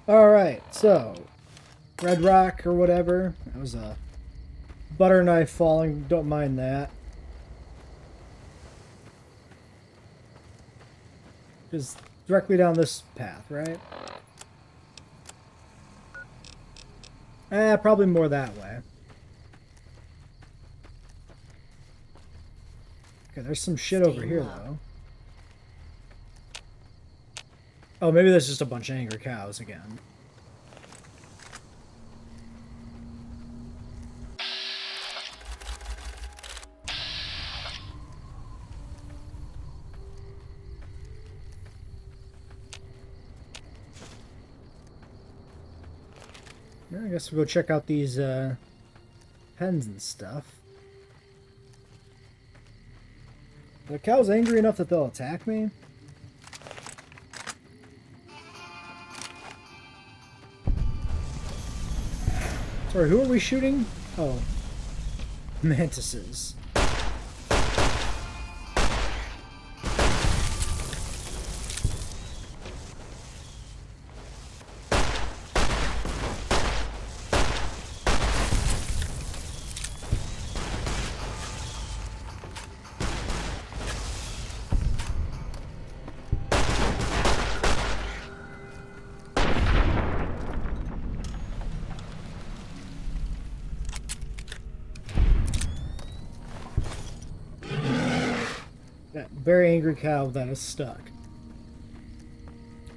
Alright, so Red Rock or whatever. That was a butter knife falling. Don't mind that. Just directly down this path, right? Probably more that way. Okay, there's some shit over here, though. Oh, maybe there's just a bunch of angry cows again. I guess we'll go check out these pens and stuff. Are the cows angry enough that they'll attack me? Sorry, who are we shooting? Oh, mantises. That very angry cow that is stuck.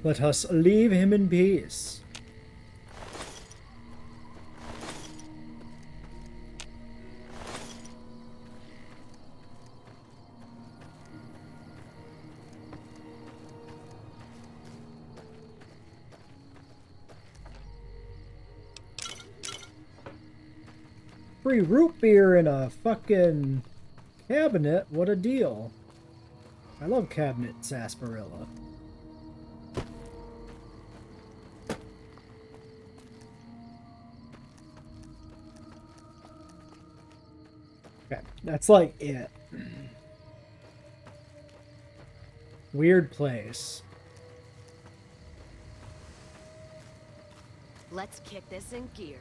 Let us leave him in peace. Free root beer in a fucking cabinet. What a deal. I love cabinet sarsaparilla. Okay, that's like it. Weird place. Let's kick this in gear.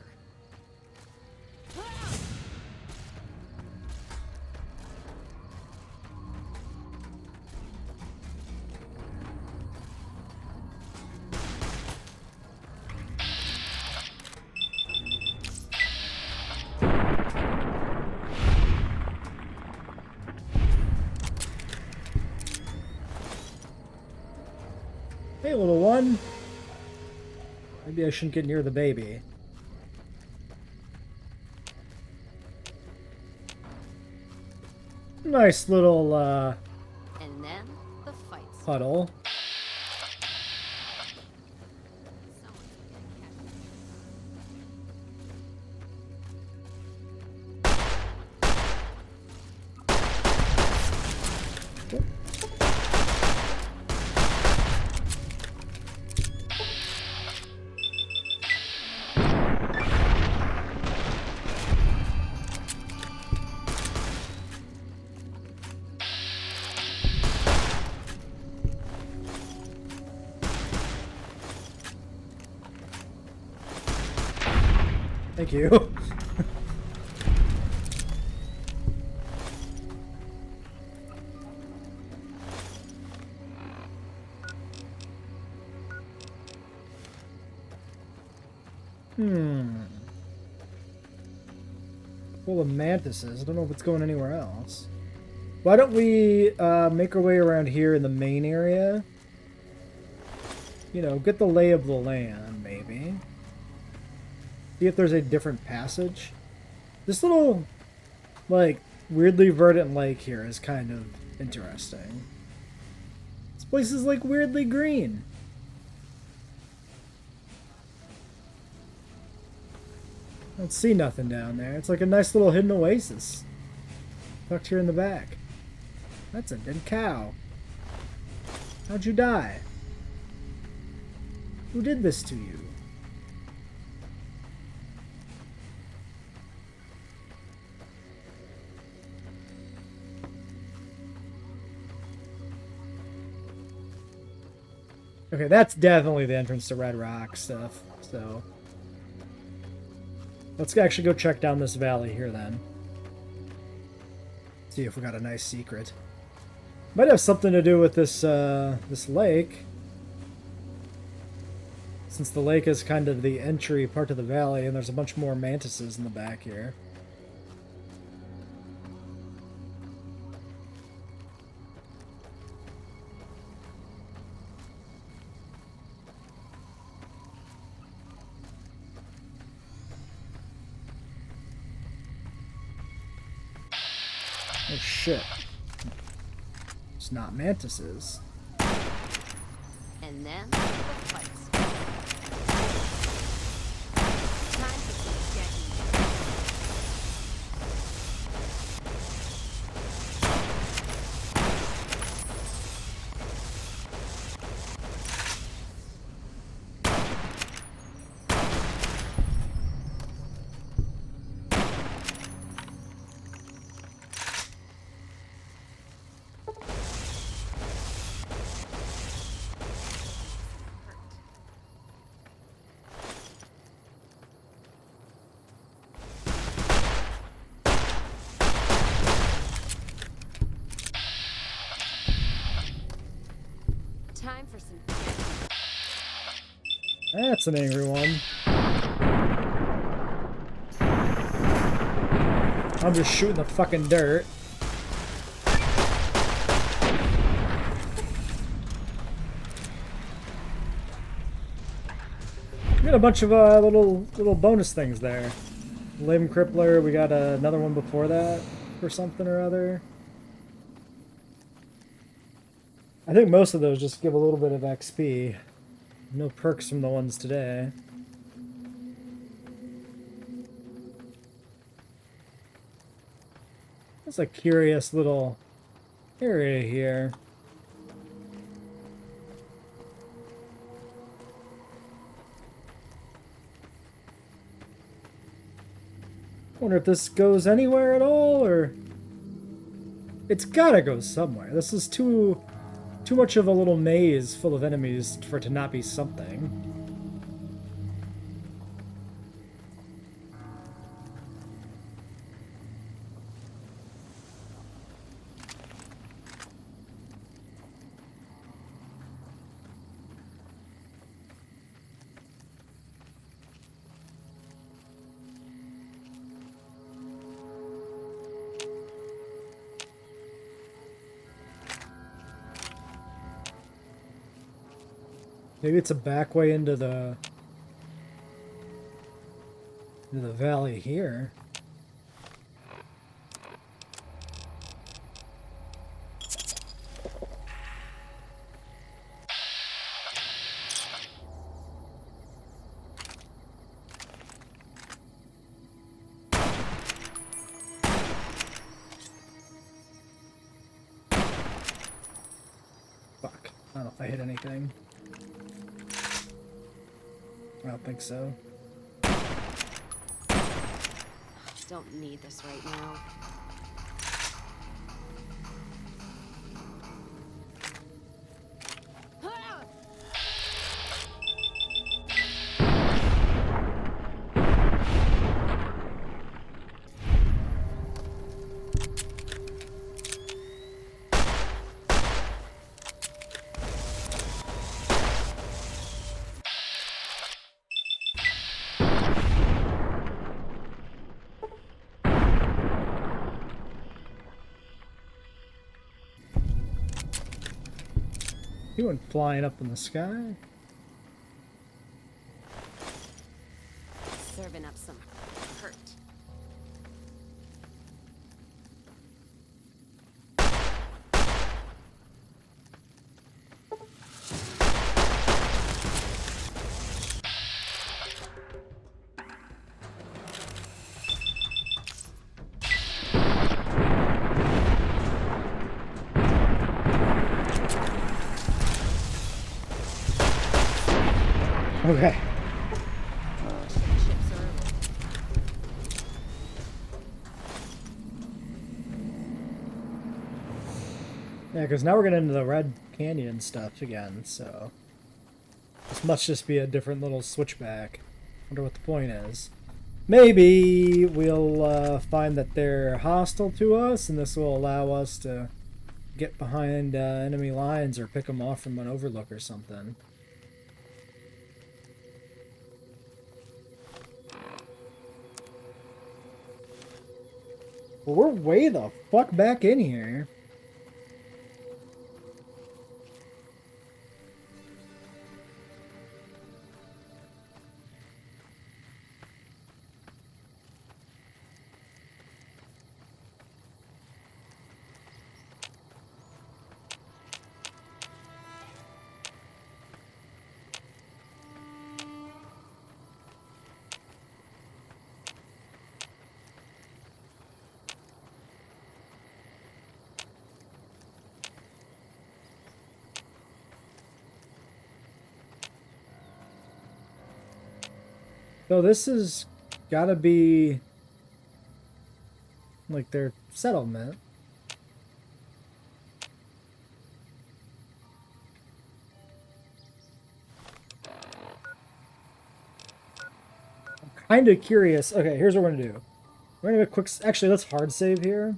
Hey, little one. Maybe I shouldn't get near the baby. Nice little, And then the fights. puddle. Thank you. Full of mantises. I don't know if it's going anywhere else. Why don't we make our way around here in the main area? You know, get the lay of the land, maybe. See if there's a different passage. This little, like, weirdly verdant lake here is kind of interesting. This place is, like, weirdly green. I don't see nothing down there. It's like a nice little hidden oasis. Tucked here in the back. That's a dead cow. How'd you die? Who did this to you? Okay, that's definitely the entrance to Red Rock stuff, so... Let's actually go check down this valley here, then. See if we got a nice secret. Might have something to do with this, this lake. Since the lake is kind of the entry part of the valley, and there's a bunch more mantises in the back here. Oh shit. It's not mantises. And then the fights. Time to get time for some. That's an angry one. I'm just shooting the fucking dirt. We got a bunch of little bonus things there. Limb Crippler, we got another one before that for something or other. I think most of those just give a little bit of XP. No perks from the ones today. That's a curious little area here. Wonder if this goes anywhere at all, or... It's gotta go somewhere. This is too much of a little maze full of enemies for it to not be something. Maybe it's a back way into the valley here. Fuck. I don't know if I hit anything. I don't think so. Don't need this right now. He went flying up in the sky. Serving up some hurt. Okay. Chips early. Yeah, because now we're getting into the Red Canyon stuff again, so... This must just be a different little switchback. Wonder what the point is. Maybe we'll find that they're hostile to us, and this will allow us to get behind enemy lines or pick them off from an overlook or something. Well, we're way the fuck back in here. So this has gotta be like their settlement. I'm kind of curious. Okay, here's what we're gonna do. We're gonna have a quick. Actually, let's hard save here.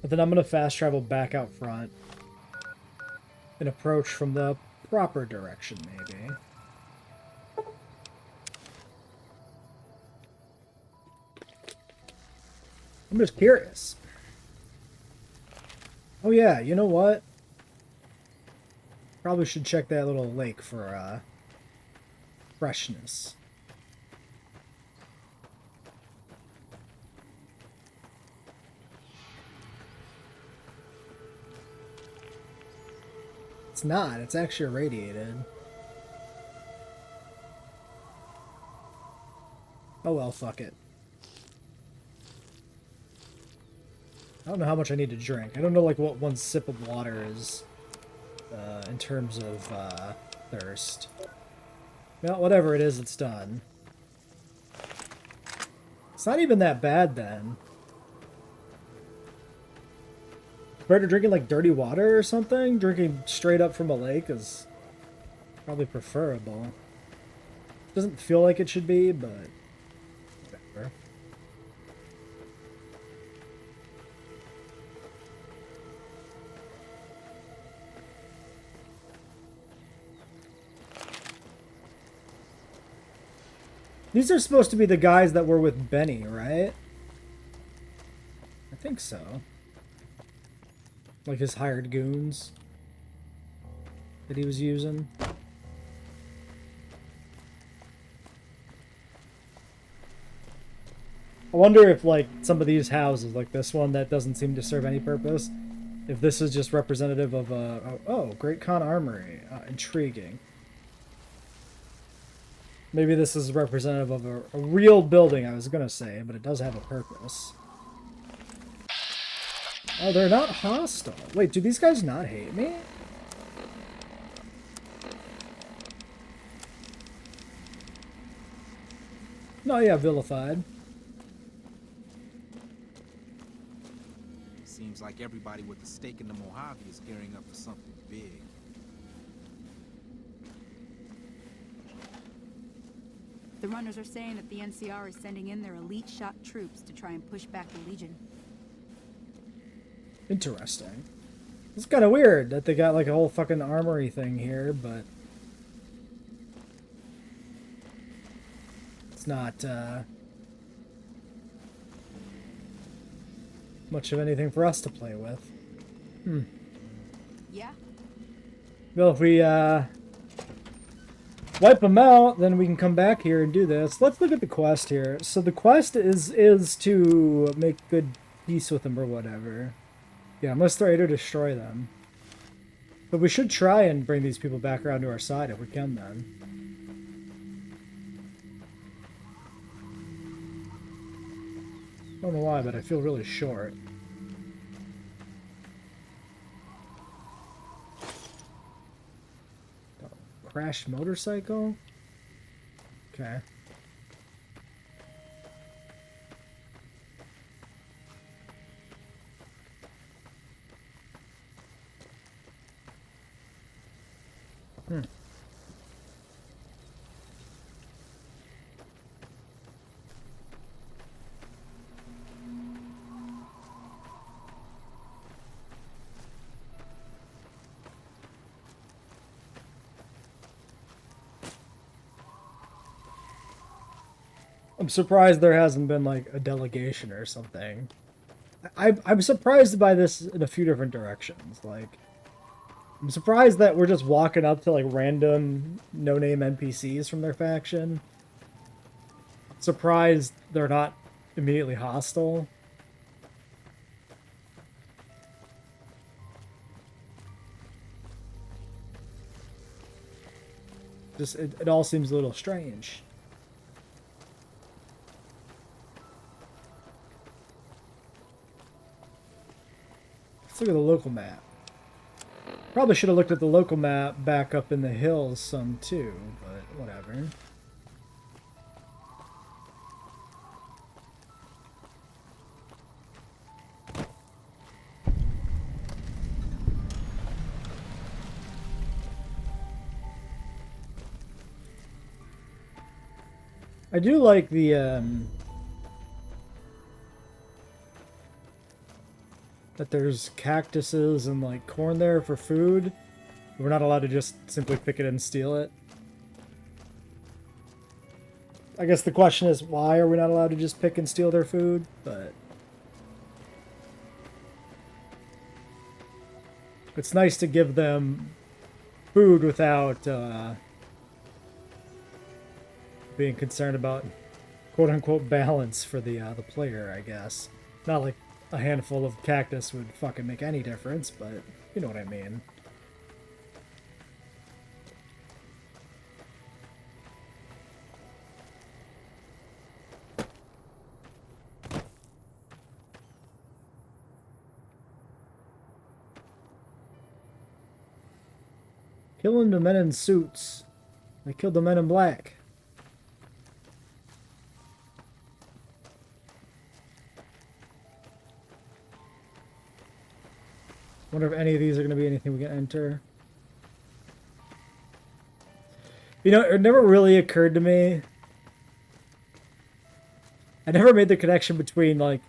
But then I'm gonna fast travel back out front and approach from the proper direction, maybe. I'm just curious. Oh yeah, you know what? Probably should check that little lake for freshness. It's not, it's actually irradiated. Oh well, fuck it. I don't know how much I need to drink. I don't know like what one sip of water is in terms of thirst. Well, whatever it is, it's done. It's not even that bad then. Compared to drinking like dirty water or something, drinking straight up from a lake is probably preferable. Doesn't feel like it should be, but whatever. These are supposed to be the guys that were with Benny, right? I think so. Like his hired goons that he was using. I wonder if like some of these houses, like this one that doesn't seem to serve any purpose, if this is just representative of a... Oh, Great Khan Armory. Intriguing. Maybe this is representative of a real building, I was going to say, but it does have a purpose. Oh, they're not hostile. Wait, do these guys not hate me? No, yeah, vilified. Seems like everybody with a stake in the Mojave is gearing up for something big. The runners are saying that the NCR is sending in their elite shock troops to try and push back the Legion. Interesting. It's kind of weird that they got like a whole fucking armory thing here, but it's not much of anything for us to play with. Yeah? Well, if we wipe them out, then we can come back here and do this. Let's look at the quest here. So the quest is to make good peace with them or whatever. Yeah, must either destroy them. But we should try and bring these people back around to our side if we can then. I don't know why, but I feel really short. Crashed motorcycle? Okay. Hmm. I'm surprised there hasn't been like a delegation or something. I'm surprised by this in a few different directions. Like, I'm surprised that we're just walking up to like random no-name NPCs from their faction. Surprised they're not immediately hostile. Just it all seems a little strange. Let's look at the local map. Probably should have looked at the local map back up in the hills some too, but whatever. I do like the that there's cactuses and like corn there for food. We're not allowed to just simply pick it and steal it. I guess the question is, why are we not allowed to just pick and steal their food? But it's nice to give them food without being concerned about quote-unquote balance for the player, I guess. Not like a handful of cactus would fucking make any difference, but you know what I mean. Killing the men in suits. They killed the men in black. Wonder if any of these are going to be anything we can enter. You know, it never really occurred to me. I never made the connection between, like,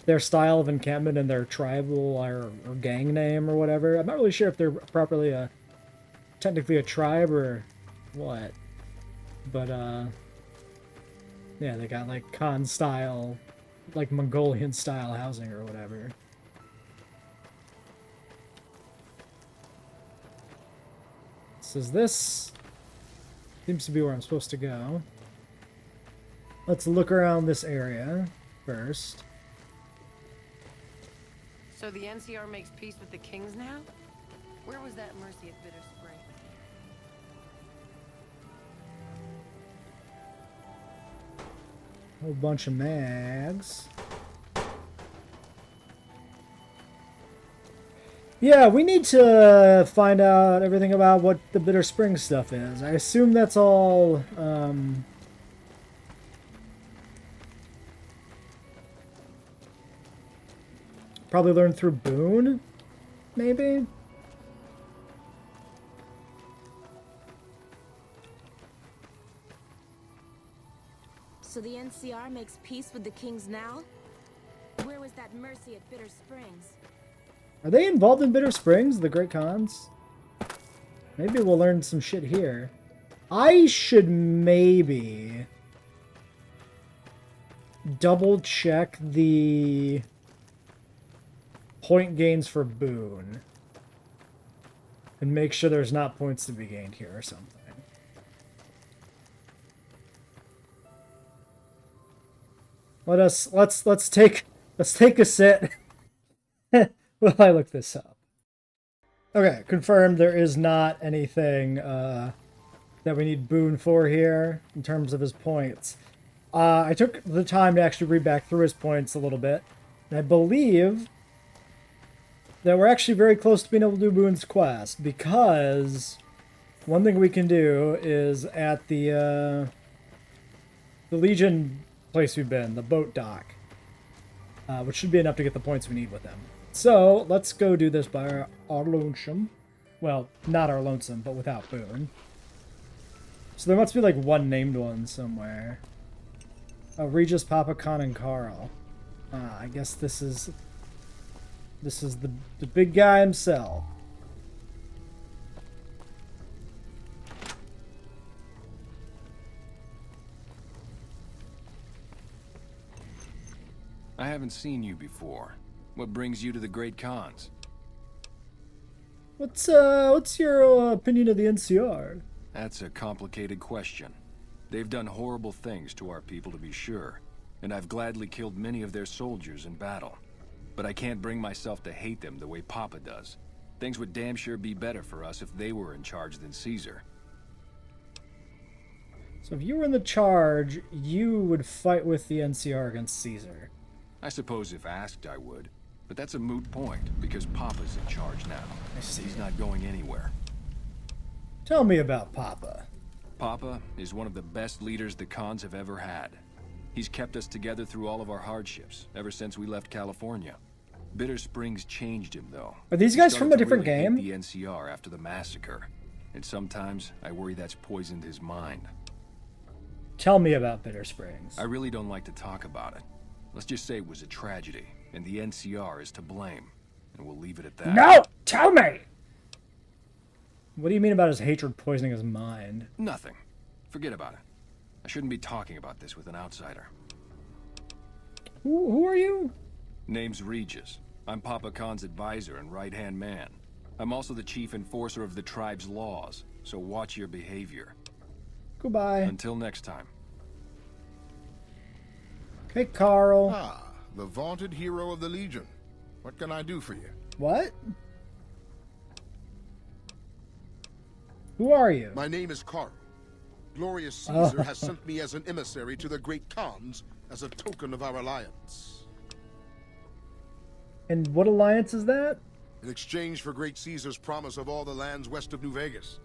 their style of encampment and their tribal or gang name or whatever. I'm not really sure if they're properly technically a tribe or what. But, yeah, they got, like, Khan style, like, Mongolian style housing or whatever. Is this seems to be where I'm supposed to go. Let's look around this area first. So the NCR makes peace with the kings now? Where was that mercy at Bitter Spring? A whole bunch of mags. Yeah, we need to find out everything about what the Bitter Spring stuff is. I assume that's all, probably learned through Boone, maybe? So the NCR makes peace with the kings now? Where was that mercy at Bitter Springs? Are they involved in Bitter Springs, the Great Khans? Maybe we'll learn some shit here. I should maybe double check the point gains for Boone and make sure there's not points to be gained here or something. Let's take a sit. Well, I look this up. Okay, confirmed there is not anything that we need Boone for here in terms of his points. I took the time to actually read back through his points a little bit, and I believe that we're actually very close to being able to do Boone's quest, because one thing we can do is at the Legion place we've been, the boat dock, which should be enough to get the points we need with them. So, let's go do this by our lonesome. Well, not our lonesome, but without Boone. So there must be like one named one somewhere. Oh, Regis, Papa, Con, and Carl. I guess this is the big guy himself. I haven't seen you before. What brings you to the Great Khans? What's your opinion of the NCR? That's a complicated question. They've done horrible things to our people, to be sure, and I've gladly killed many of their soldiers in battle. But I can't bring myself to hate them the way Papa does. Things would damn sure be better for us if they were in charge than Caesar. So if you were in the charge, you would fight with the NCR against Caesar. I suppose if asked, I would. But that's a moot point, because Papa's in charge now. I see. He's not going anywhere. Tell me about Papa. Papa is one of the best leaders the Khans have ever had. He's kept us together through all of our hardships, ever since we left California. Bitter Springs changed him, though. Are these guys from a different game? The NCR after the massacre. And sometimes, I worry that's poisoned his mind. Tell me about Bitter Springs. I really don't like to talk about it. Let's just say it was a tragedy, and the NCR is to blame. And we'll leave it at that. No! Tell me! What do you mean about his hatred poisoning his mind? Nothing. Forget about it. I shouldn't be talking about this with an outsider. Who are you? Name's Regis. I'm Papa Khan's advisor and right-hand man. I'm also the chief enforcer of the tribe's laws, so watch your behavior. Goodbye. Until next time. Hey, Carl. Ah, the vaunted hero of the Legion. What can I do for you? What? Who are you? My name is Carl. Glorious Caesar has sent me as an emissary to the great Khans as a token of our alliance. And what alliance is that? In exchange for great Caesar's promise of all the lands west of New Vegas,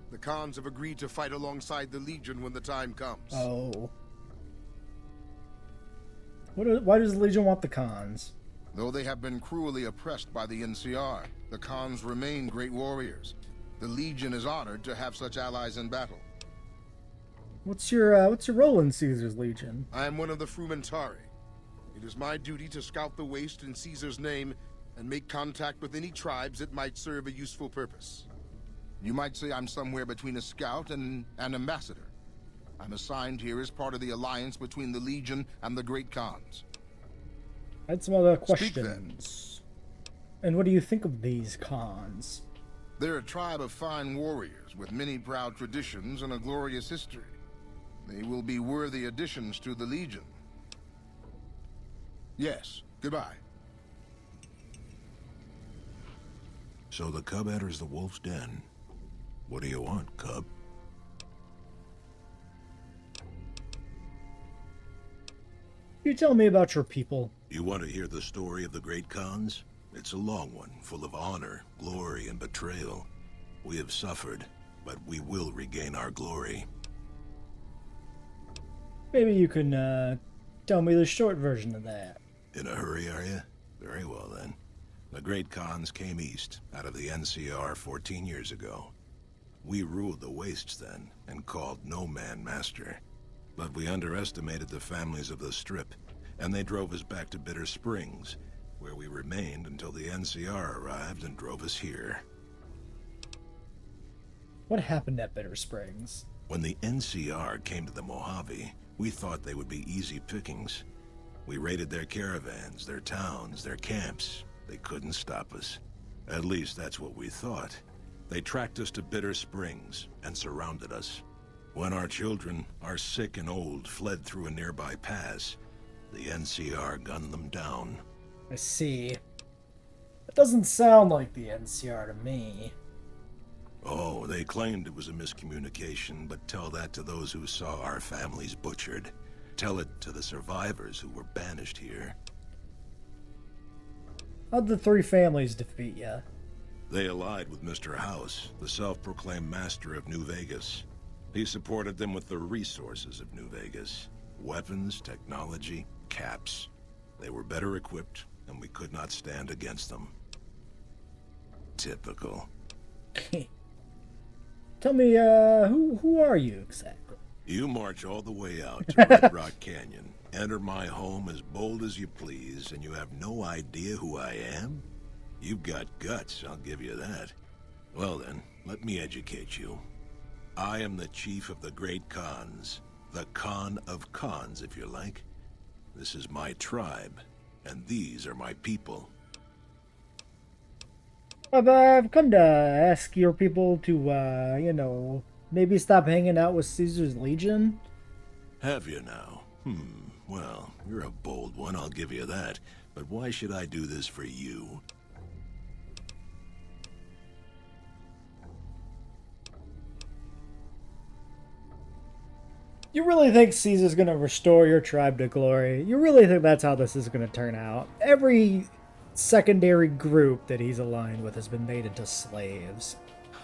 the Khans have agreed to fight alongside the Legion when the time comes. Oh. Why does the Legion want the Khans? Though they have been cruelly oppressed by the NCR, the Khans remain great warriors. The Legion is honored to have such allies in battle. What's your role in Caesar's Legion? I am one of the Frumentari. It is my duty to scout the waste in Caesar's name and make contact with any tribes that might serve a useful purpose. You might say I'm somewhere between a scout and an ambassador. I'm assigned here as part of the alliance between the Legion and the Great Khans. I had some other Speak questions. And what do you think of these Khans? They're a tribe of fine warriors with many proud traditions and a glorious history. They will be worthy additions to the Legion. Yes, goodbye. So the cub enters the wolf's den. What do you want, cub? You tell me about your people. You want to hear the story of the Great Khans? It's a long one, full of honor, glory, and betrayal. We have suffered, but we will regain our glory. Maybe you can tell me the short version of that. In a hurry, are you? Very well, then. The Great Khans came east, out of the NCR 14 years ago. We ruled the wastes then, and called no man master. But we underestimated the families of the Strip, and they drove us back to Bitter Springs, where we remained until the NCR arrived and drove us here. What happened at Bitter Springs? When the NCR came to the Mojave, we thought they would be easy pickings. We raided their caravans, their towns, their camps. They couldn't stop us. At least that's what we thought. They tracked us to Bitter Springs and surrounded us. When our children, our sick and old, fled through a nearby pass, the NCR gunned them down. I see. That doesn't sound like the NCR to me. Oh, they claimed it was a miscommunication, but tell that to those who saw our families butchered. Tell it to the survivors who were banished here. How'd the three families defeat ya? They allied with Mr. House, the self-proclaimed master of New Vegas. He supported them with the resources of New Vegas. Weapons, technology, caps. They were better equipped, and we could not stand against them. Typical. Tell me, who are you exactly? You march all the way out to Red Rock Canyon, enter my home as bold as you please, and you have no idea who I am? You've got guts, I'll give you that. Well then, let me educate you. I am the chief of the Great Khans. The Khan of Khans, if you like. This is my tribe, and these are my people. I've come to ask your people to, you know, maybe stop hanging out with Caesar's Legion. Have you now? Well, you're a bold one, I'll give you that. But why should I do this for you? You really think Caesar's gonna restore your tribe to glory? You really think that's how this is gonna turn out? Every secondary group that he's aligned with has been made into slaves.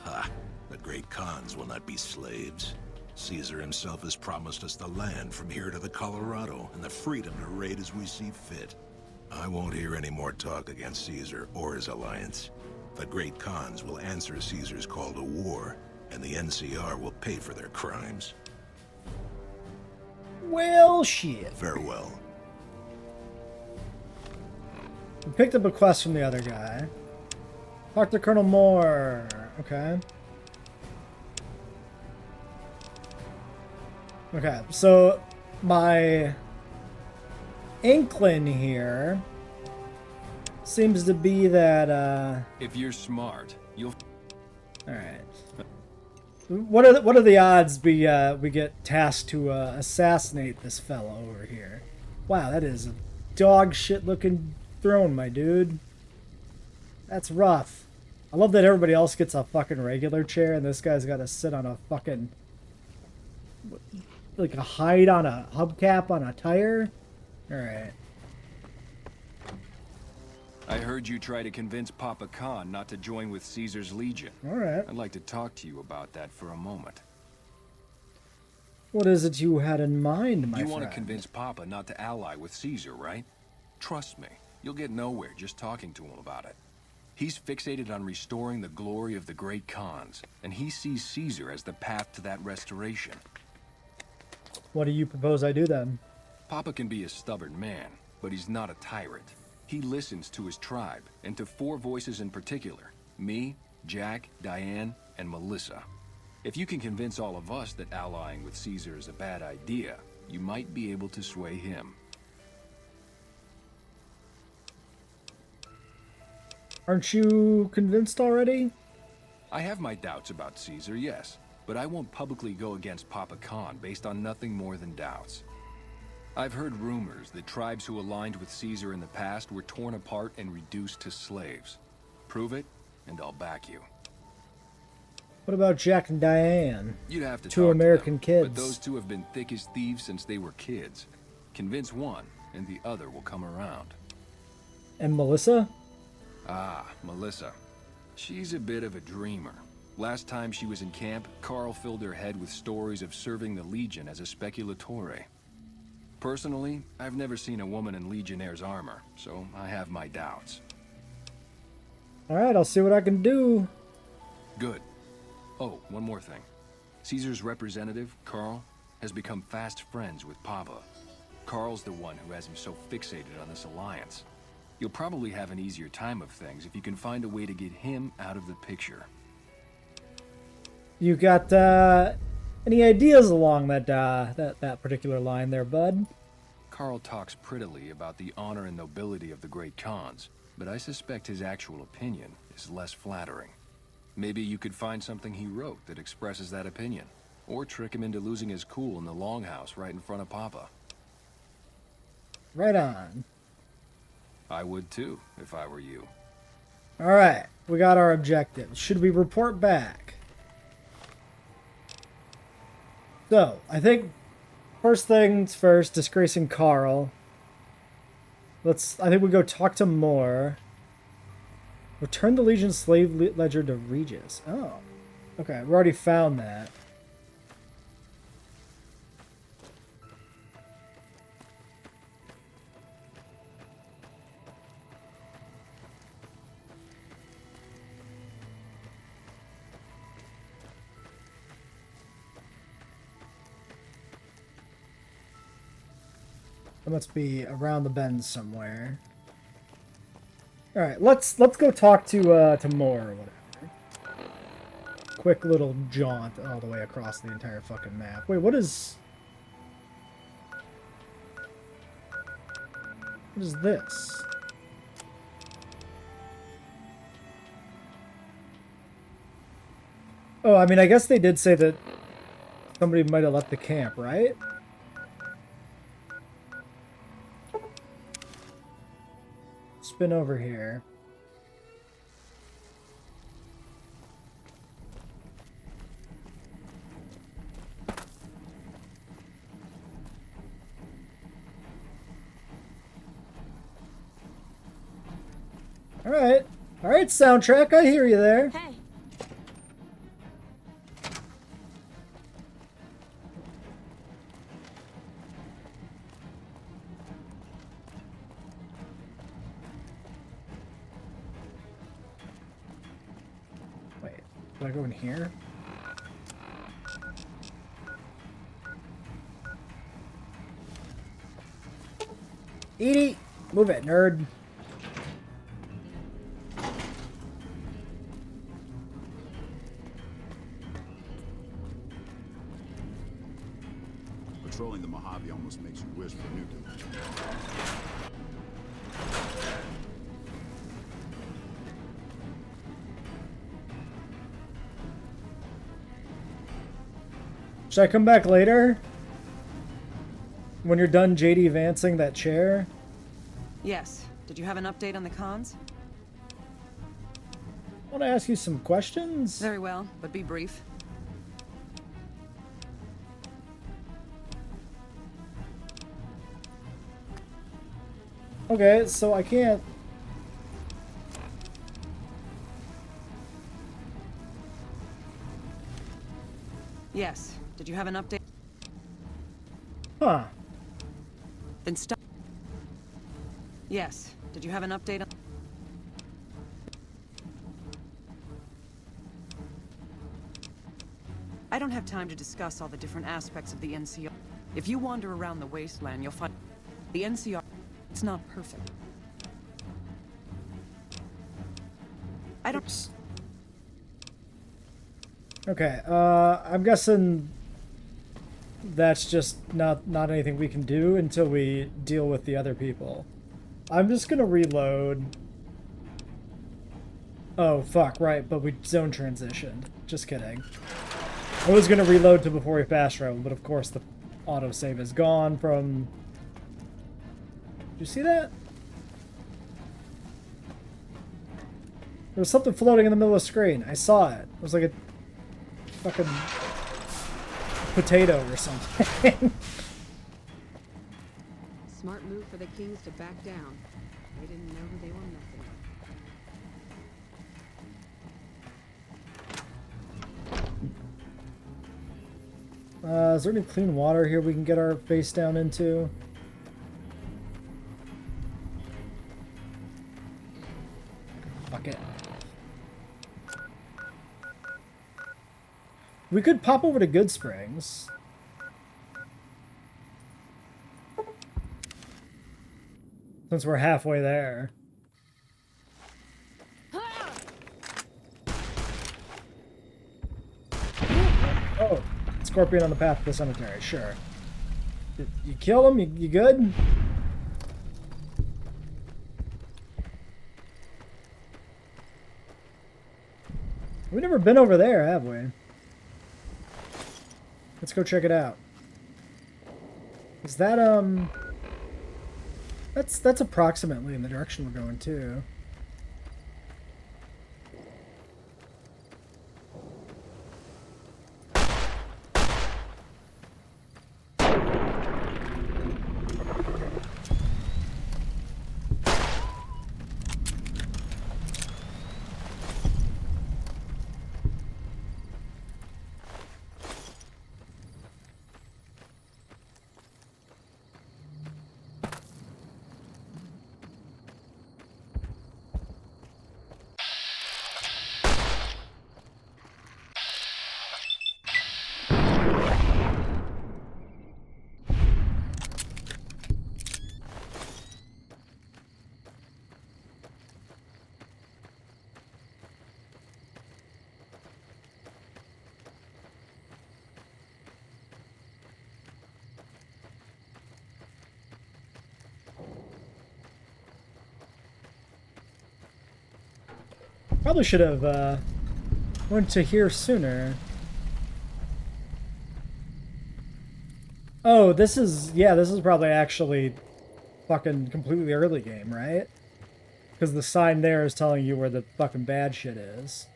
Ha! The Great Khans will not be slaves. Caesar himself has promised us the land from here to the Colorado and the freedom to raid as we see fit. I won't hear any more talk against Caesar or his alliance. The Great Khans will answer Caesar's call to war, and the NCR will pay for their crimes. Well, shit. Farewell. We picked up a quest from the other guy. Talk to Colonel Moore. Okay. Okay, so my inkling here seems to be that, If you're smart, you'll... Alright. What are the odds we get tasked to assassinate this fella over here? Wow, that is a dog shit looking throne, my dude. That's rough. I love that everybody else gets a fucking regular chair and this guy's got to sit on a fucking, like a hide on a hubcap on a tire. Alright. I heard you try to convince Papa Khan not to join with Caesar's Legion. Alright. I'd like to talk to you about that for a moment. What is it you had in mind, my friend? You want to convince Papa not to ally with Caesar, right? Trust me, you'll get nowhere just talking to him about it. He's fixated on restoring the glory of the Great Khans, and he sees Caesar as the path to that restoration. What do you propose I do then? Papa can be a stubborn man, but he's not a tyrant. He listens to his tribe, and to 4 voices in particular. Me, Jack, Diane, and Melissa. If you can convince all of us that allying with Caesar is a bad idea, you might be able to sway him. Aren't you convinced already? I have my doubts about Caesar, yes, but I won't publicly go against Papa Khan based on nothing more than doubts. I've heard rumors that tribes who aligned with Caesar in the past were torn apart and reduced to slaves. Prove it, and I'll back you. What about Jack and Diane? You'd have to 2 talk American to them, kids. but those 2 have been thick as thieves since they were kids. Convince one, and the other will come around. And Melissa? Ah, Melissa. She's a bit of a dreamer. Last time she was in camp, Carl filled her head with stories of serving the Legion as a speculatore. Personally, I've never seen a woman in Legionnaire's armor, so I have my doubts. Alright, I'll see what I can do. Good. Oh, one more thing. Caesar's representative, Carl, has become fast friends with Papa. Carl's the one who has him so fixated on this alliance. You'll probably have an easier time of things if you can find a way to get him out of the picture. You got any ideas along that particular line there, bud? Carl talks prettily about the honor and nobility of the Great Khans, but I suspect his actual opinion is less flattering. Maybe you could find something he wrote that expresses that opinion, or trick him into losing his cool in the longhouse right in front of Papa. Right on. I would too, if I were you. Alright, we got our objectives. Should we report back? So, I think first things first, disgracing Carl. I think we go talk to Moore. Return the Legion's slave ledger to Regis. Oh. Okay, we already found that. It must be around the bend somewhere. All right, let's go talk to Moore or whatever. Quick little jaunt all the way across the entire fucking map. Wait, what is this? Oh, I mean, I guess they did say that somebody might have left the camp, right? Spin over here. All right, soundtrack, I hear you there. Hey. Wait, do I go in here? Edie, move it, nerd. Patrolling the Mojave almost makes you wish for Newton. Should I come back later? When you're done JD Vancing that chair? Yes. Did you have an update on the cons? I want to ask you some questions. Very well, but be brief. Okay, so I can't... Yes. Did you have an update? Huh. Then stop. Yes. Did you have an update on... I don't have time to discuss all the different aspects of the NCR. If you wander around the wasteland, you'll find... The NCR... It's not perfect. I don't... Oops. Okay, I'm guessing that's just not anything we can do until we deal with the other people. I'm just gonna reload. Oh, fuck, right, but we zone transitioned. Just kidding. I was gonna reload to before we fast travel, but of course the autosave is gone from... Did you see that? There was something floating in the middle of the screen. I saw it. It was like a fucking potato or something. Smart move for the Kings to back down. They didn't know who they were messing with. Is there any clean water here we can get our face down into? Fuck it. We could pop over to Good Springs. Since we're halfway there. Oh, scorpion on the path to the cemetery, sure. You kill him? You good? We've never been over there, have we? Let's go check it out. Is that, That's approximately in the direction we're going, too. Probably should have went to here sooner. Oh, this is probably actually fucking completely early game, right? Because the sign there is telling you where the fucking bad shit is.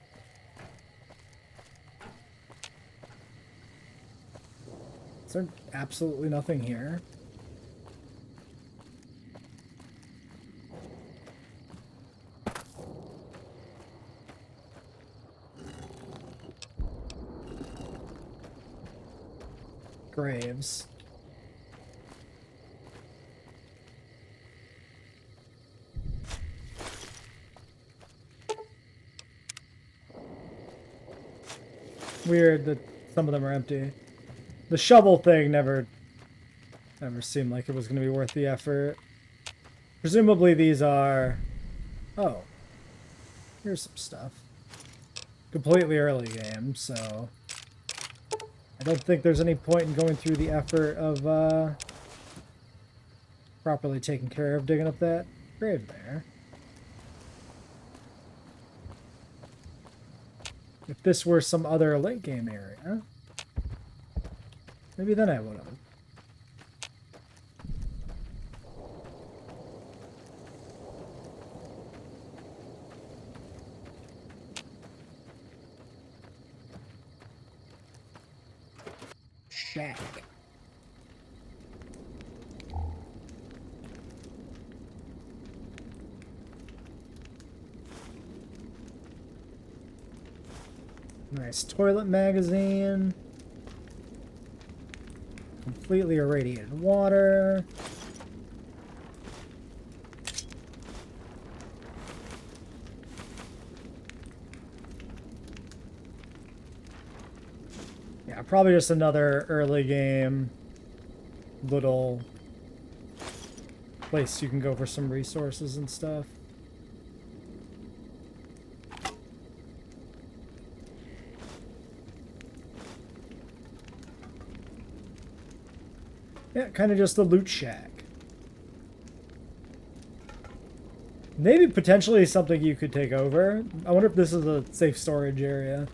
Is there absolutely nothing here? Graves. Weird that some of them are empty. The shovel thing never seemed like it was going to be worth the effort. Presumably these are... Oh. Here's some stuff. Completely early game, so... I don't think there's any point in going through the effort of properly taking care of digging up that grave there. If this were some other late game area, maybe then I would have. Shack. Nice toilet magazine. Completely irradiated water. Yeah, probably just another early game little place you can go for some resources and stuff. Yeah, kind of just a loot shack. Maybe potentially something you could take over. I wonder if this is a safe storage area.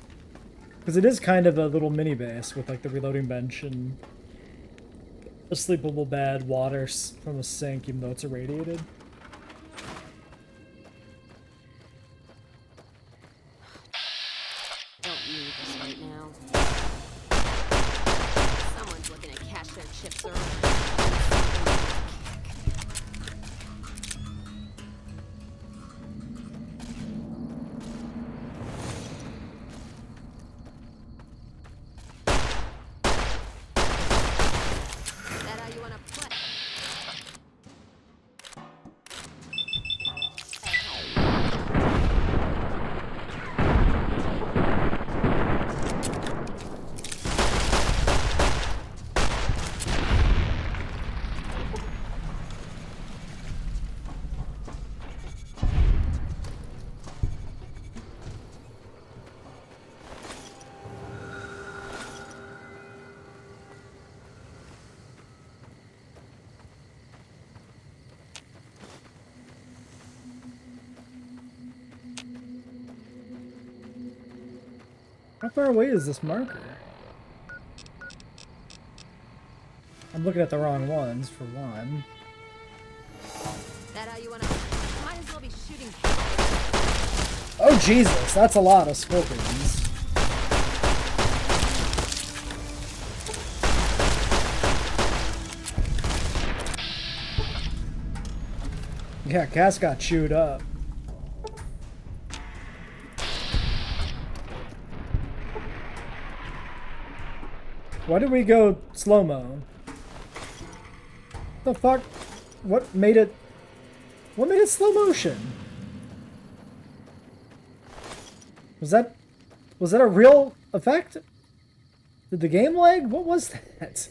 Because it is kind of a little mini base with like the reloading bench and a sleepable bed, water from a sink, even though it's irradiated. Don't need this right now. Someone's looking to cash their chips early. How far away is this marker? I'm looking at the wrong ones, for one. That how you wanna? Might as well be shooting. Oh Jesus, that's a lot of scorpions. Yeah, Cass got chewed up. Why did we go slow-mo? The fuck? What made it slow motion? Was that a real effect? Did the game lag? What was that?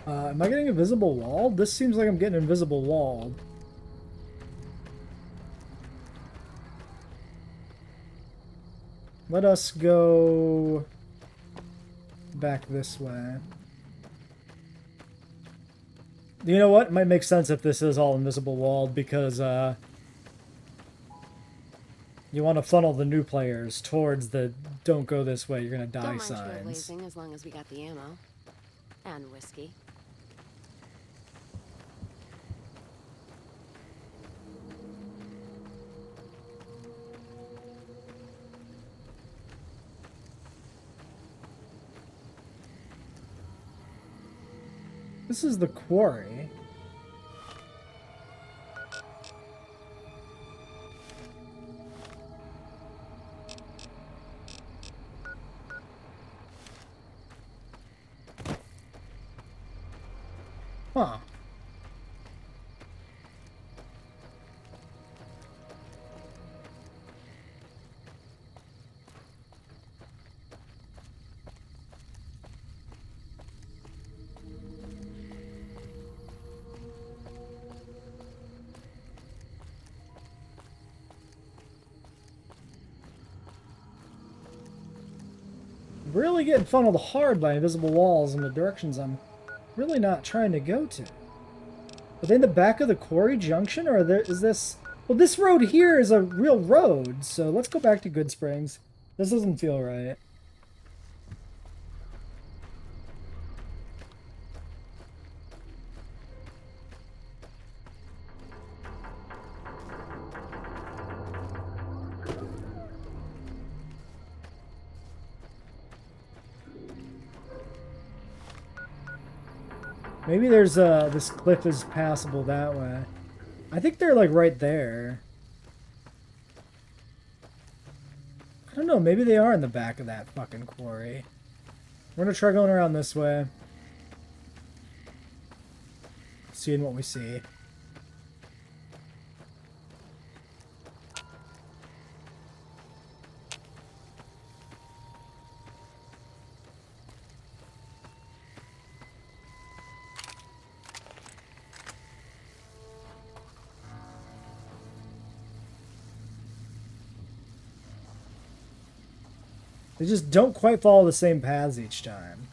Am I getting invisible walled? This seems like I'm getting invisible walled. Let us go back this way. You know what? It might make sense if this is all invisible walled, because you want to funnel the new players towards the "don't go this way, you're gonna die" Don't mind signs. trailblazing as long as we got the ammo. And whiskey. This is the quarry. Huh. Really getting funneled hard by invisible walls in the directions I'm really not trying to go to. Are they in the back of the quarry junction, or is this... Well, this road here is a real road, so let's go back to Good Springs. This doesn't feel right. Maybe there's this cliff is passable that way. I think they're like right there. I don't know, maybe they are in the back of that fucking quarry. We're gonna try going around this way. Seeing what we see. They just don't quite follow the same paths each time.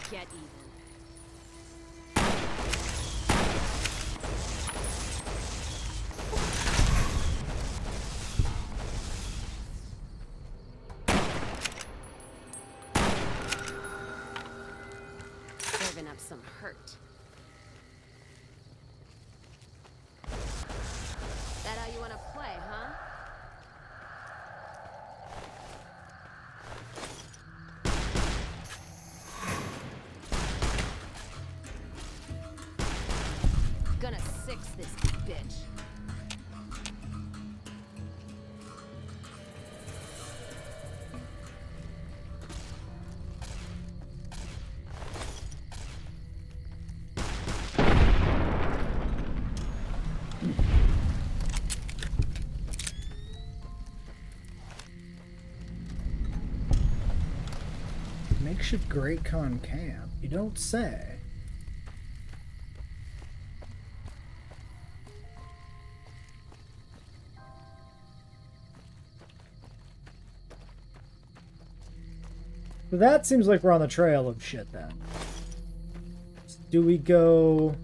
Get even. Serving up some hurt. That how you want to play, huh? Gonna six this bitch. Makeshift Great Khan camp. You don't say. But that seems like we're on the trail of shit then. Do we go...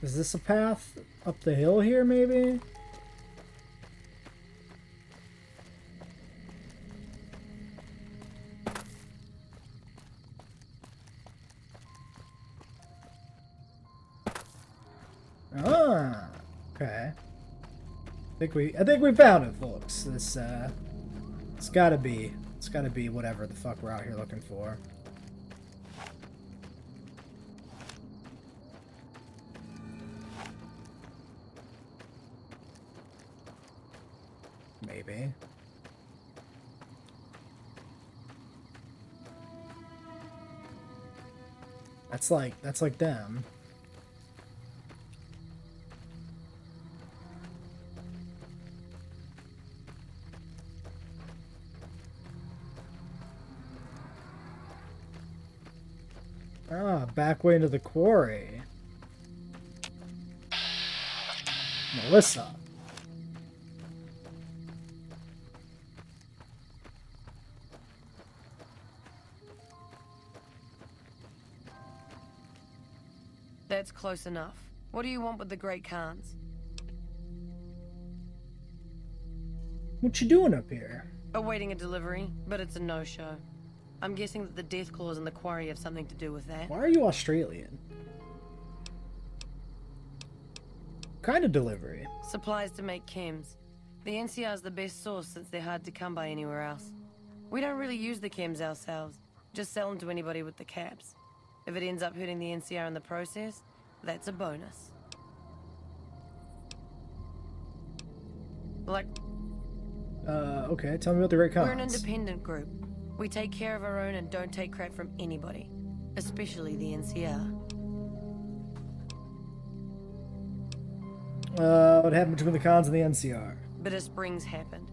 Is this a path up the hill here, maybe? Ah, okay. I think we found it, folks. It's gotta be whatever the fuck we're out here looking for. Maybe. That's like them. Ah, back way into the quarry. Melissa. That's close enough. What do you want with the Great Khans? What you doing up here? Awaiting a delivery, but it's a no-show. I'm guessing that the death claws in the quarry have something to do with that. Why are you Australian? Kind of delivery. Supplies to make chems. The NCR's the best source since they're hard to come by anywhere else. We don't really use the chems ourselves, just sell them to anybody with the caps. If it ends up hurting the NCR in the process, that's a bonus. Like... Okay, tell me about the Great Khans. We're an independent group. We take care of our own and don't take crap from anybody. Especially the NCR. What happened between the Khans and the NCR? Bitter springs happened.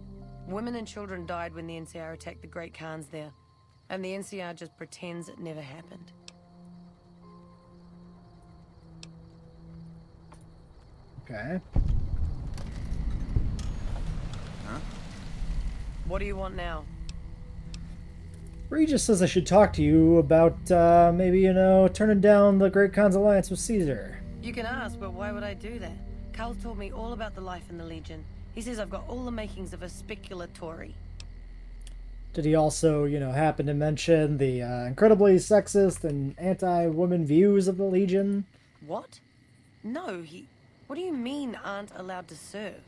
Women and children died when the NCR attacked the Great Khans there. And the NCR just pretends it never happened. Okay. Huh? What do you want now? Regis says I should talk to you about, maybe, you know, turning down the Great Khan's alliance with Caesar. You can ask, but why would I do that? Carl told me all about the life in the Legion. He says I've got all the makings of a speculatory. Did he also, you know, happen to mention the incredibly sexist and anti-woman views of the Legion? What? No, he... What do you mean aren't allowed to serve?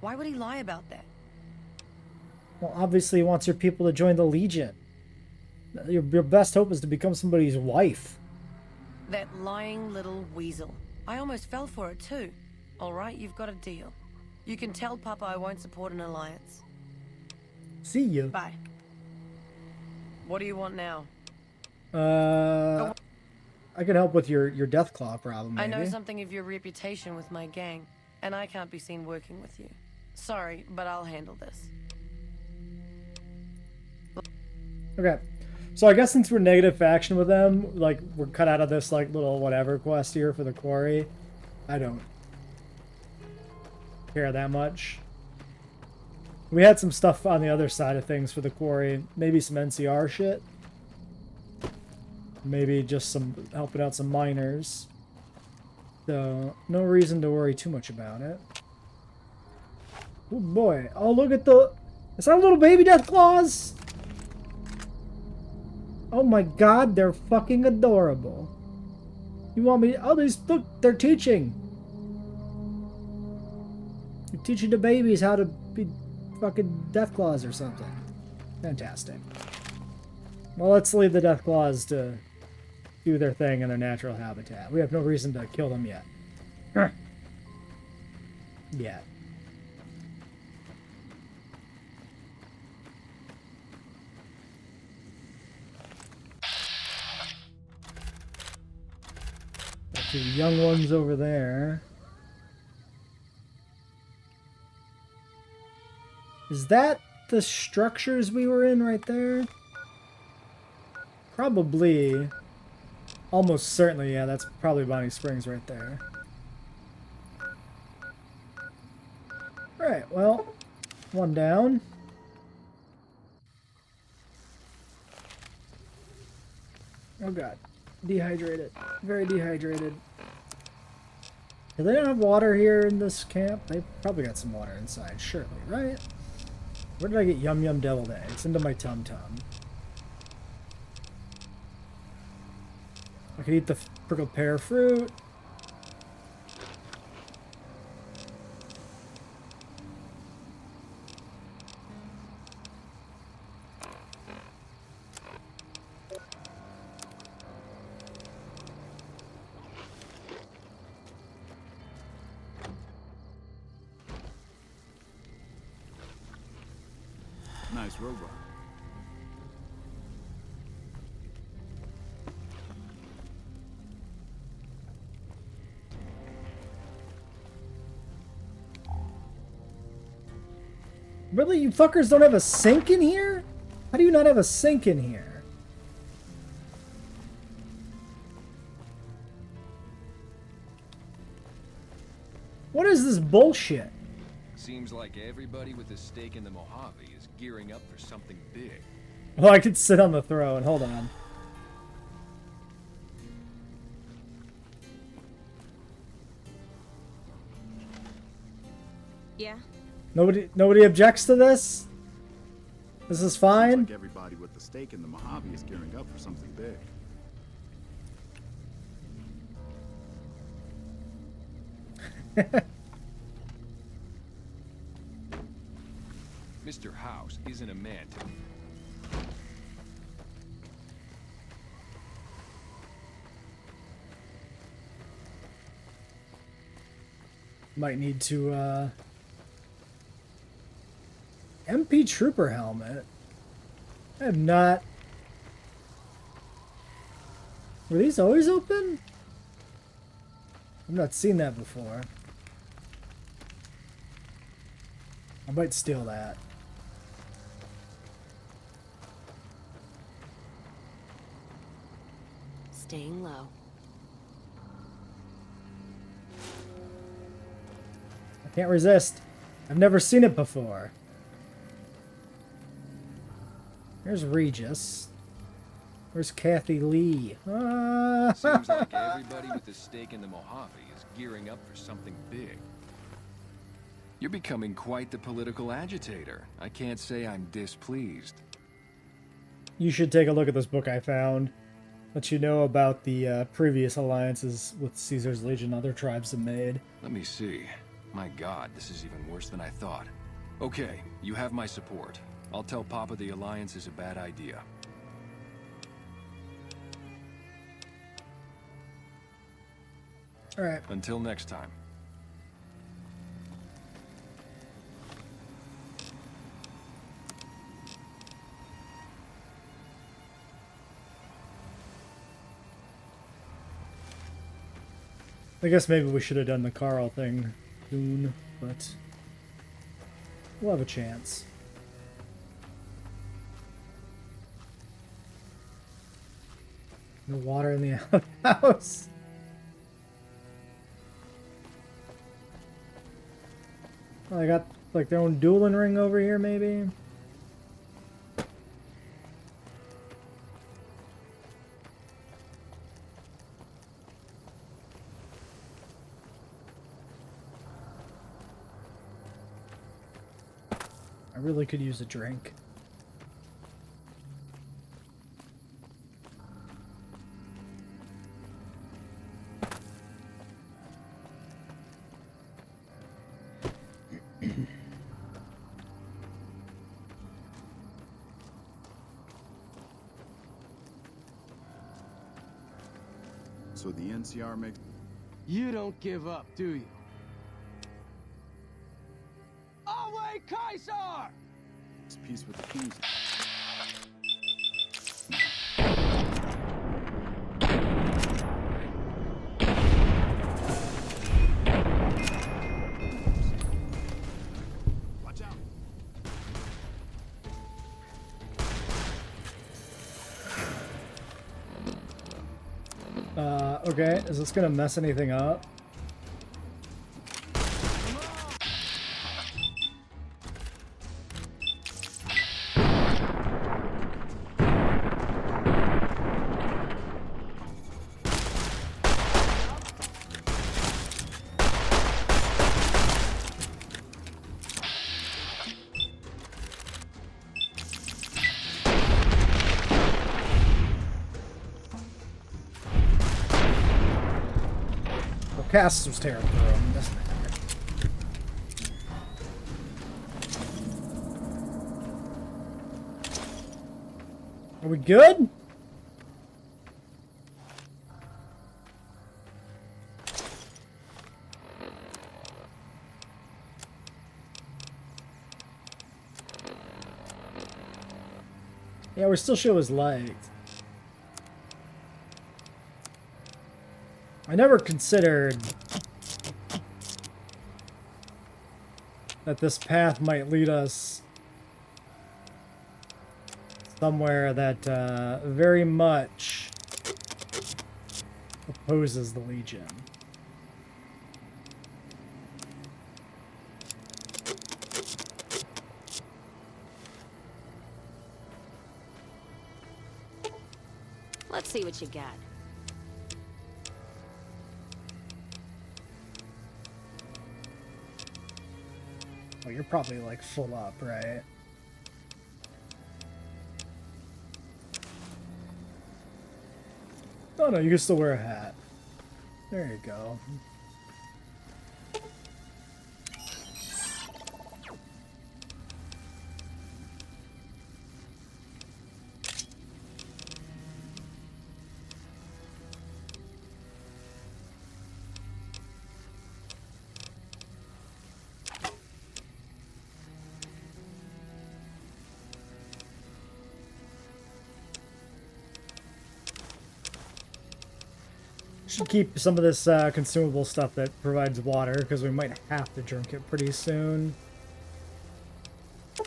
Why would he lie about that? Well, obviously he wants your people to join the Legion. Your best hope is to become somebody's wife. That lying little weasel. I almost fell for it too. Alright, you've got a deal. You can tell Papa I won't support an alliance. See you. Bye. What do you want now? I can help with your Deathclaw problem, maybe. I know something of your reputation with my gang, and I can't be seen working with you. Sorry, but I'll handle this. Okay. So I guess since we're negative faction with them, like, we're cut out of this, like, little whatever quest here for the quarry. I don't care that much. We had some stuff on the other side of things for the quarry. Maybe some NCR shit. Maybe just some helping out some miners. So, no reason to worry too much about it. Oh boy. Oh, look at the... Is that a little baby Deathclaws? Oh my god, they're fucking adorable. You want me... Oh, these... Look, they're teaching. You're teaching the babies how to be fucking Deathclaws or something. Fantastic. Well, let's leave the Deathclaws to do their thing in their natural habitat. We have no reason to kill them yet. Yet. Got two young ones over there. Is that the structures we were in right there? Probably. Almost certainly, yeah, that's probably Bonnie Springs right there. Alright, well, one down. Oh god. Dehydrated. Very dehydrated. Do they not have water here in this camp? They probably got some water inside, surely, right? Where did I get Yum Yum Deviled Eggs? Into my Tum Tum. I could eat the prickled pear fruit. Nice robot. Really? You fuckers don't have a sink in here? How do you not have a sink in here? What is this bullshit? Seems like everybody with a stake in the Mojave is gearing up for something big. Oh, I could sit on the throne. Hold on. Yeah? Nobody objects to this? This is Seems fine? like everybody with a stake in the Mojave is gearing up for something big. Mr. House isn't a man to... Might need to, MP Trooper helmet. I have not... Were these always open? I've not seen that before. I might steal that. Staying low. I can't resist. I've never seen it before. Here's Regis. Where's Kathy Lee? Seems like everybody with a stake in the Mojave is gearing up for something big. You're becoming quite the political agitator. I can't say I'm displeased. You should take a look at this book I found. Let you know about the previous alliances with Caesar's Legion other tribes have made. Let me see. My God, this is even worse than I thought. Okay, you have my support. I'll tell Papa the alliance is a bad idea. All right. Until next time. I guess maybe we should have done the Carl thing soon, but we'll have a chance. No water in the house. Oh, I got like their own dueling ring over here, maybe. I really could use a drink. So the NCR makes... You don't give up, do you? Away, Kaiser! It's peace with the kings. Watch out. Okay, is this gonna mess anything up? Cass was tearing through him, doesn't matter. Are we good? Yeah, we still show his legs. I never considered that this path might lead us somewhere that very much opposes the Legion. Let's see what you got. Oh, you're probably like full up, right? Oh no, you can still wear a hat. There you go. Should keep some of this consumable stuff that provides water, because we might have to drink it pretty soon. I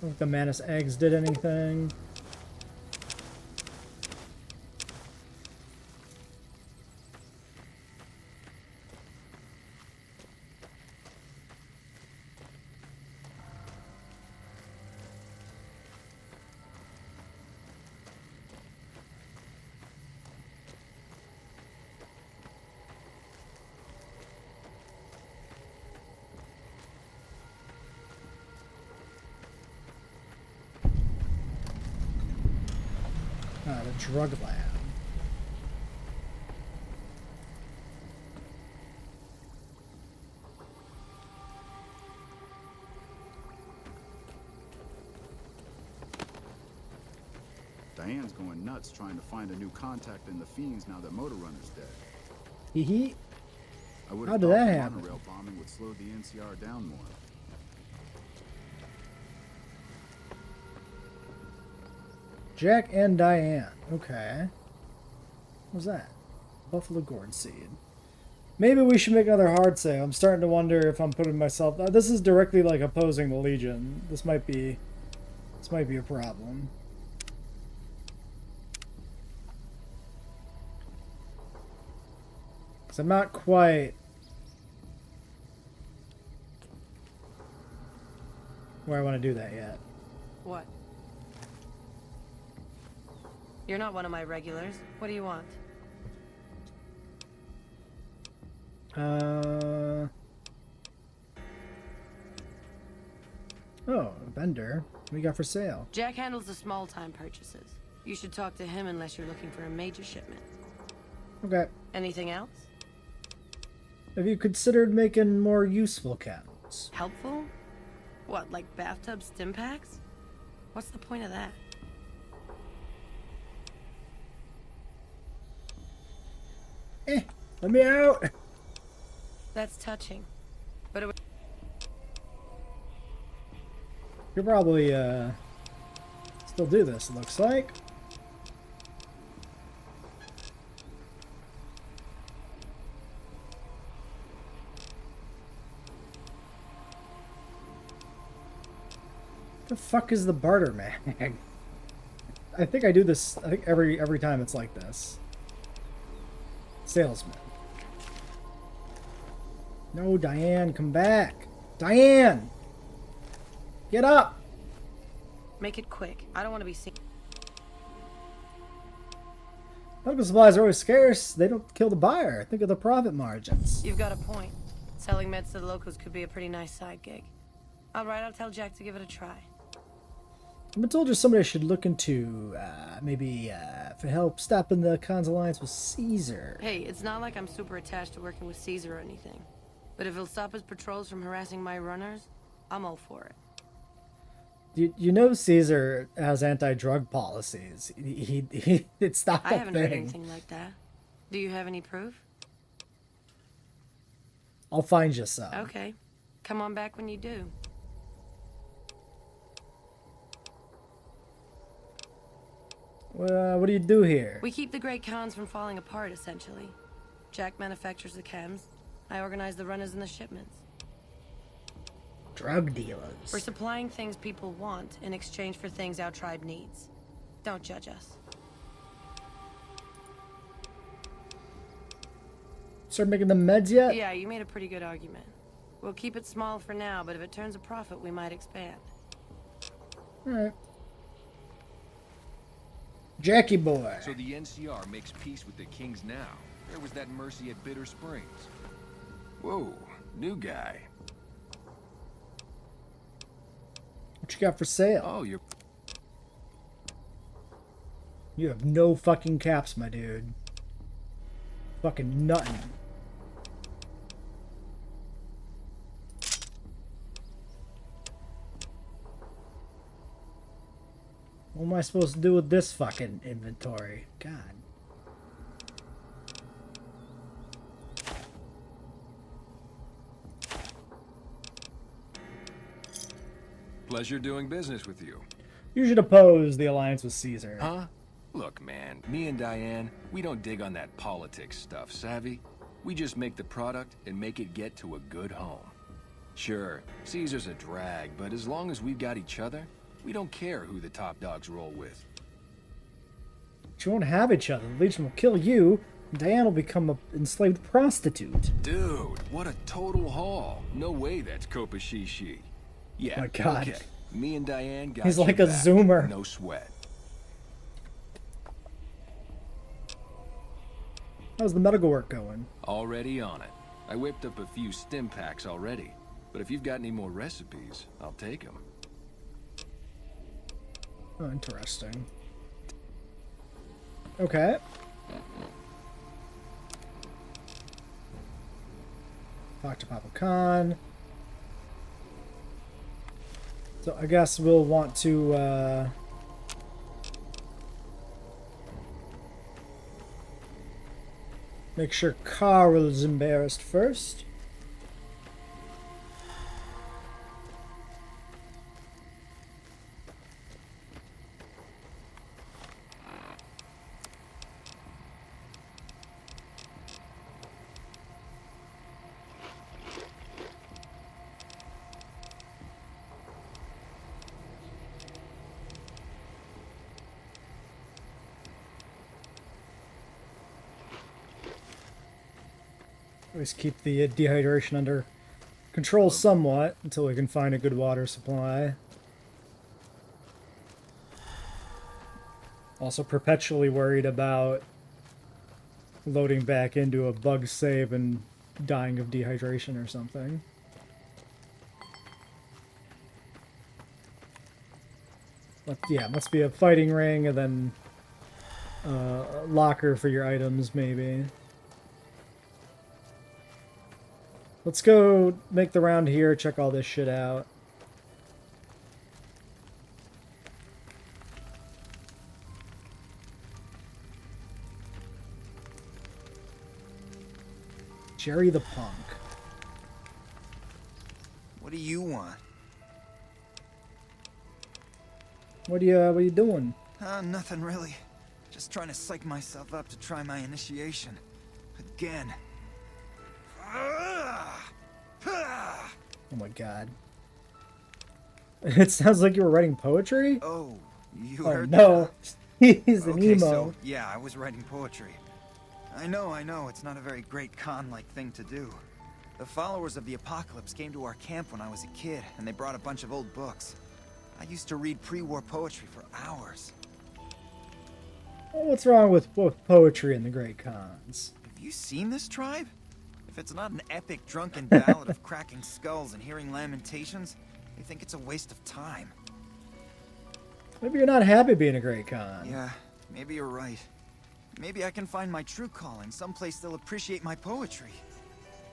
don't think the Manus eggs did anything. The drug lab. Diane's going nuts trying to find a new contact in the Fiends now that Motor Runner's dead. Hee. I would How have did thought that the happen? monorail bombing would slow the NCR down more. Jack and Diane. Okay. What was that? Buffalo gourd seed. Maybe we should make another hard save. I'm starting to wonder if I'm putting myself... this is directly like opposing the Legion. This might be a problem. Because I'm not quite... where I want to do that yet. What? You're not one of my regulars. What do you want? Oh, a vendor. What do you got for sale? Jack handles the small-time purchases. You should talk to him unless you're looking for a major shipment. Okay. Anything else? Have you considered making more useful cans? Helpful? What, like bathtub stim packs? What's the point of that? Let me out! That's touching. But it would... You could probably, still do this, it looks like. The fuck is the barter mag? I think I do this, I think every time it's like this. Salesman. No, Diane, come back. Diane! Get up! Make it quick. I don't want to be seen. Medical supplies are always scarce. They don't kill the buyer. Think of the profit margins. You've got a point. Selling meds to the locals could be a pretty nice side gig. Alright, I'll tell Jack to give it a try. I've been told somebody should look into, maybe, for help stopping the Khan's alliance with Caesar. Hey, it's not like I'm super attached to working with Caesar or anything. But if he'll stop his patrols from harassing my runners, I'm all for it. You know Caesar has anti-drug policies. It's not I a haven't heard thing. anything like that. Do you have any proof? I'll find you some. Okay. Come on back when you do. What do you do here? We keep the Great Khans from falling apart, essentially. Jack manufactures the chems. I organize the runners and the shipments. Drug dealers. We're supplying things people want in exchange for things our tribe needs. Don't judge us. Start making the meds yet? Yeah, you made a pretty good argument. We'll keep it small for now, but if it turns a profit, we might expand. Alright. Jackie boy. So the NCR makes peace with the Kings now. Where was that mercy at Bitter Springs? Whoa, new guy. What you got for sale? Oh, You have no fucking caps, my dude. Fucking nothing. What am I supposed to do with this fucking inventory? God. Pleasure doing business with you. You should oppose the alliance with Caesar. Huh? Look, man, me and Diane, we don't dig on that politics stuff, savvy? We just make the product and make it get to a good home. Sure, Caesar's a drag, but as long as we've got each other, we don't care who the top dogs roll with. But you won't have each other. The Legion will kill you, and Diane will become an enslaved prostitute. Dude, what a total haul. No way that's Kopashishi. Yeah, My God. okay. Me and Diane got He's you like a back. zoomer. No sweat. How's the medical work going? Already on it. I whipped up a few stim packs already, but if you've got any more recipes, I'll take them. Oh, interesting. Okay. Talk to Papa Khan. So I guess we'll want to make sure Carl is embarrassed first. Always keep the dehydration under control somewhat until we can find a good water supply. Also perpetually worried about loading back into a bug save and dying of dehydration or something. But yeah, must be a fighting ring and then a locker for your items maybe. Let's go make the round here, check all this shit out. Jerry the Punk. What do you want? What are you doing? Nothing really. Just trying to psych myself up to try my initiation. Again. Oh my god. It sounds like you were writing poetry? Oh, you Oh heard no. that? He's an Okay, emo. so, yeah, I was writing poetry. I know, it's not a very great con-like thing to do. The followers of the apocalypse came to our camp when I was a kid, and they brought a bunch of old books. I used to read pre-war poetry for hours. Well, what's wrong with poetry and the great cons? Have you seen this tribe? If it's not an epic drunken ballad of cracking skulls and hearing lamentations, I think it's a waste of time. Maybe you're not happy being a great con. Yeah, maybe you're right. Maybe I can find my true calling, someplace they'll appreciate my poetry.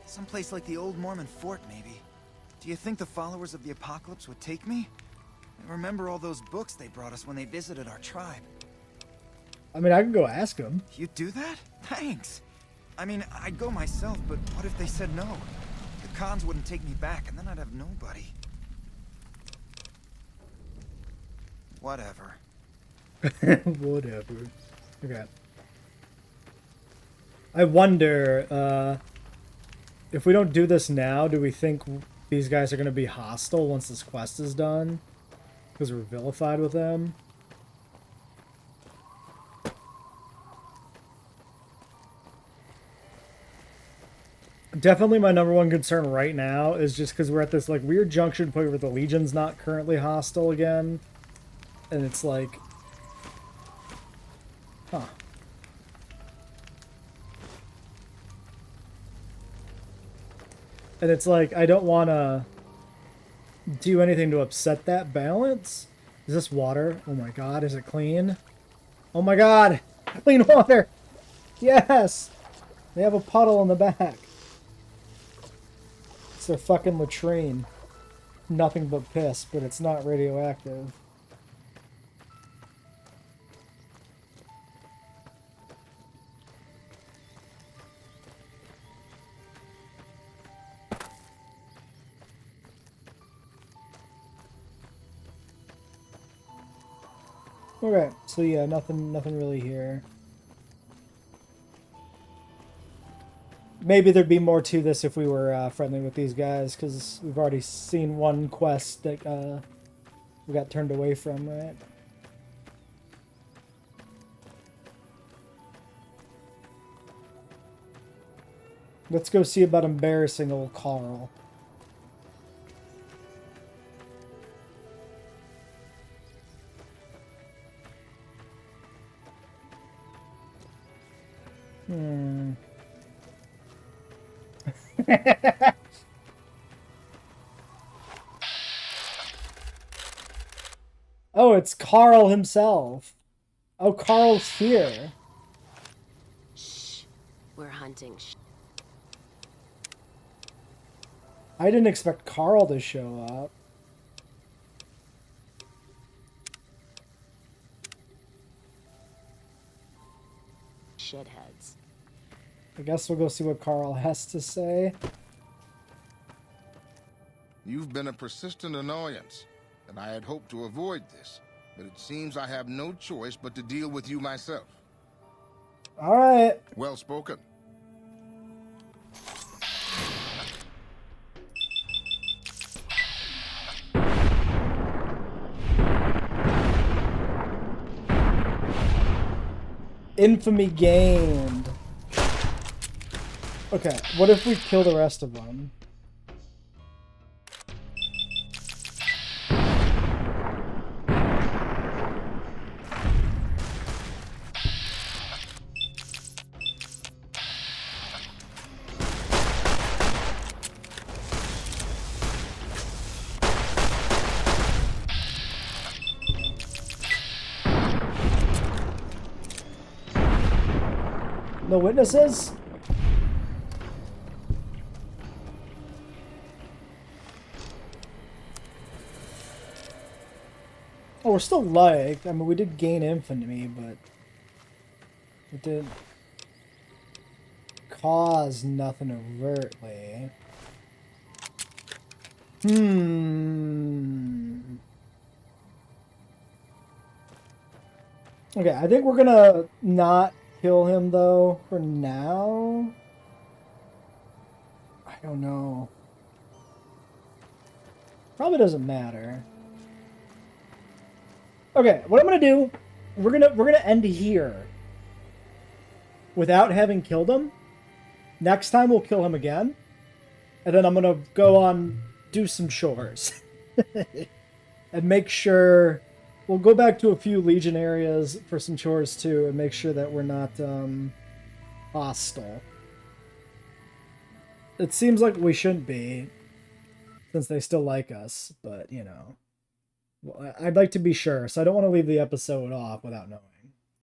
Someplace like the old Mormon fort, maybe. Do you think the followers of the apocalypse would take me? I remember all those books they brought us when they visited our tribe. I mean, I can go ask them. You'd do that? Thanks. I mean, I'd go myself, but what if they said no? The cons wouldn't take me back, and then I'd have nobody. Whatever. Whatever. Okay. I wonder, if we don't do this now, do we think these guys are going to be hostile once this quest is done? Because we're vilified with them? Definitely my number one concern right now is just because we're at this like weird junction point where the Legion's not currently hostile again. And it's like... Huh. And it's like, I don't want to do anything to upset that balance. Is this water? Oh my god, is it clean? Oh my god! Clean water! Yes! They have a puddle in the back. It's their fucking latrine. Nothing but piss, but it's not radioactive. Okay, so yeah, nothing really here. Maybe there'd be more to this if we were friendly with these guys, because we've already seen one quest that we got turned away from, right? Let's go see about embarrassing old Carl. Oh, it's Carl himself. Oh, Carl's here. Shh. We're hunting. I didn't expect Carl to show up. Shitheads. I guess we'll go see what Carl has to say. You've been a persistent annoyance, and I had hoped to avoid this, but it seems I have no choice but to deal with you myself. All right. Well spoken. Infamy gained. Okay, what if we kill the rest of them? No witnesses? Oh, we're still liked. I mean, we did gain infamy, but it didn't cause nothing overtly. Okay, I think we're gonna not kill him, though, for now. I don't know. Probably doesn't matter. Okay, what I'm gonna do, we're gonna end here without having killed him. Next time we'll kill him again, and then I'm gonna go on, do some chores and make sure. We'll go back to a few Legion areas for some chores too, and make sure that we're not hostile. It seems like we shouldn't be, since they still like us, but you know, I'd like to be sure, so I don't want to leave the episode off without knowing.